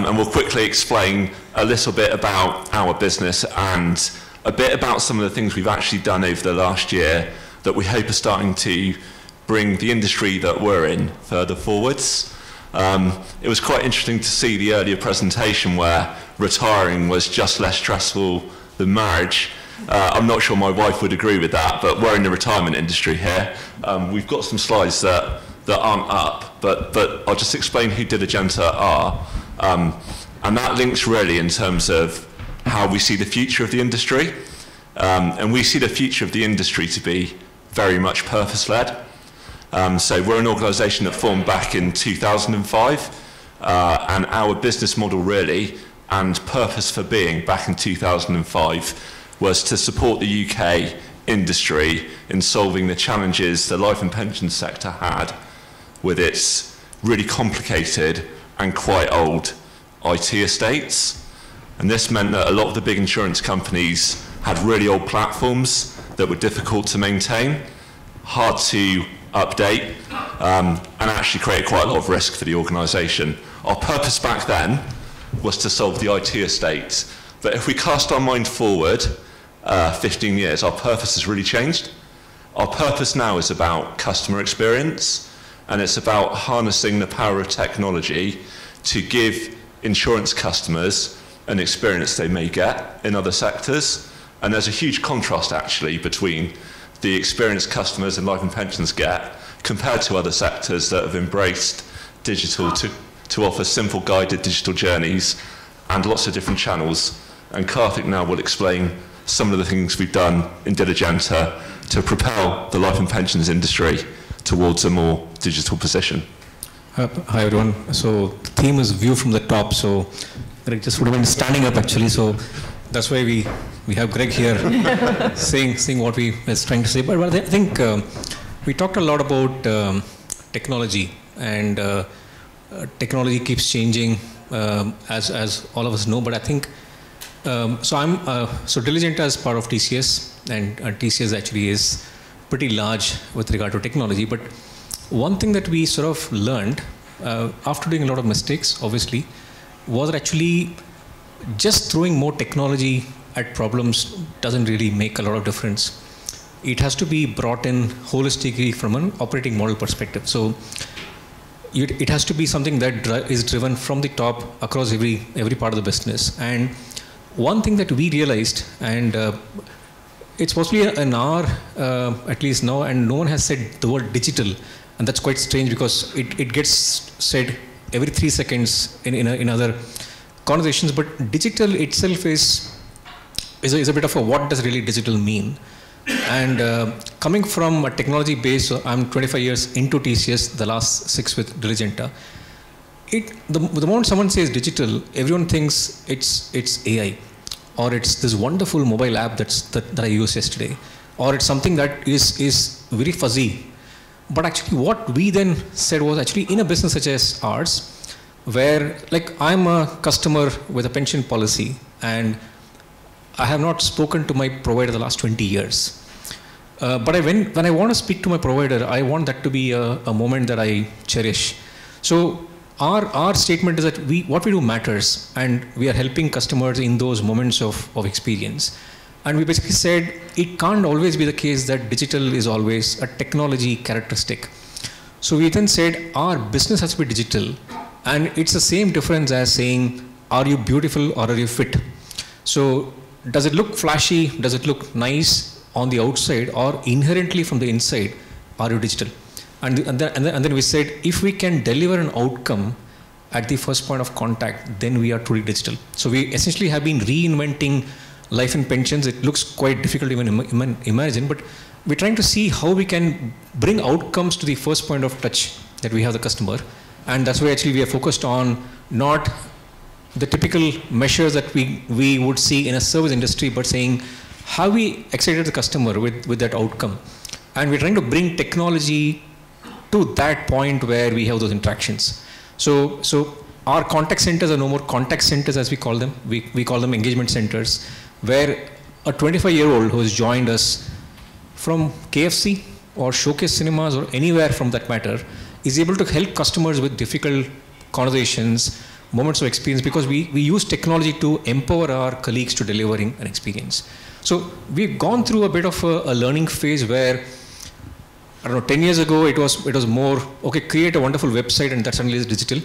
and we'll quickly explain a little bit about our business and a bit about some of the things we've actually done over the last year that we hope are starting to bring the industry that we're in further forwards. It was quite interesting to see the earlier presentation where retiring was just less stressful than marriage. I'm not sure my wife would agree with that, but we're in the retirement industry here. We've got some slides that aren't up, but I'll just explain who Diligenta are. And that links really in terms of how we see the future of the industry. And we see the future of the industry to be very much purpose-led. So we're an organisation that formed back in 2005, and our business model really, and purpose for being back in 2005, was to support the UK industry in solving the challenges the life and pension sector had with its really complicated and quite old IT estates. And this meant that a lot of the big insurance companies had really old platforms that were difficult to maintain, hard to update, and actually created quite a lot of risk for the organisation. Our purpose back then was to solve the IT estate. But if we cast our mind forward 15 years, our purpose has really changed. Our purpose now is about customer experience, and it's about harnessing the power of technology to give insurance customers an experience they may get in other sectors. And there's a huge contrast actually between the experience customers in life and pensions get compared to other sectors that have embraced digital to offer simple guided digital journeys and lots of different channels. And Karthik now will explain some of the things we've done in Diligenta to propel the life and pensions industry towards a more digital position. Hi everyone. So the theme is view from the top. So Greg just would have been standing up actually. So that's why we have Greg here saying what we was trying to say. But I think we talked a lot about technology, and technology keeps changing as all of us know. But I think so Diligenta is part of TCS, and TCS actually is pretty large with regard to technology. But one thing that we sort of learned after doing a lot of mistakes, obviously, was that actually just throwing more technology at problems doesn't really make a lot of difference. It has to be brought in holistically from an operating model perspective. So it has to be something that is driven from the top across every part of the business. And one thing that we realized, and it's possibly an hour at least now, and no one has said the word digital, and that's quite strange because it gets said every 3 seconds in other conversations. But digital itself is a bit of a what does really digital mean? And coming from a technology base, so I'm 25 years into TCS, the last 6 with Diligenta. The moment someone says digital, everyone thinks it's AI, or it's this wonderful mobile app that I used yesterday, or it's something that is very fuzzy. But actually what we then said was actually in a business such as ours, where like I'm a customer with a pension policy and I have not spoken to my provider the last 20 years. But when I want to speak to my provider, I want that to be a moment that I cherish. So our statement is that what we do matters, and we are helping customers in those moments of experience. And we basically said it can't always be the case that digital is always a technology characteristic. So we then said our business has to be digital, and it's the same difference as saying, are you beautiful or are you fit? So does it look flashy? Does it look nice on the outside, or inherently from the inside, are you digital? And then we said, if we can deliver an outcome at the first point of contact, then we are truly digital. So we essentially have been reinventing life and pensions. It looks quite difficult to even imagine, but we're trying to see how we can bring outcomes to the first point of touch that we have the customer. And that's why actually we are focused on not the typical measures that we would see in a service industry, but saying how we excited the customer with that outcome. And we're trying to bring technology to that point where we have those interactions. So our contact centers are no more contact centers as we call them. We call them engagement centers, where a 25-year-old who has joined us from KFC or Showcase Cinemas or anywhere from that matter is able to help customers with difficult conversations moments of experience because we use technology to empower our colleagues to delivering an experience. So we've gone through a bit of a learning phase where, I don't know, 10 years ago it was more, okay, create a wonderful website and that suddenly is digital,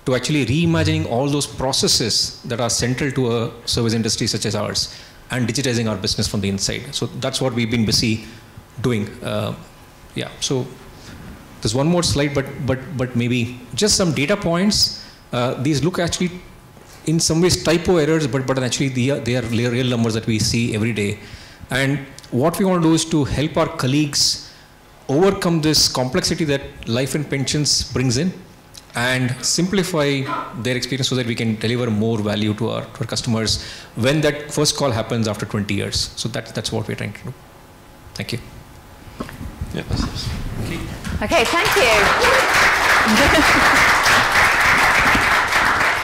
to actually reimagining all those processes that are central to a service industry such as ours and digitizing our business from the inside. So that's what we've been busy doing. Yeah, so there's one more slide, but maybe just some data points. These look actually in some ways typo errors, but actually they are real numbers that we see every day. And what we want to do is to help our colleagues overcome this complexity that life and pensions brings in and simplify their experience so that we can deliver more value to our customers when that first call happens after 20 years. So that's what we're trying to do. Thank you. Yeah, okay, thank you.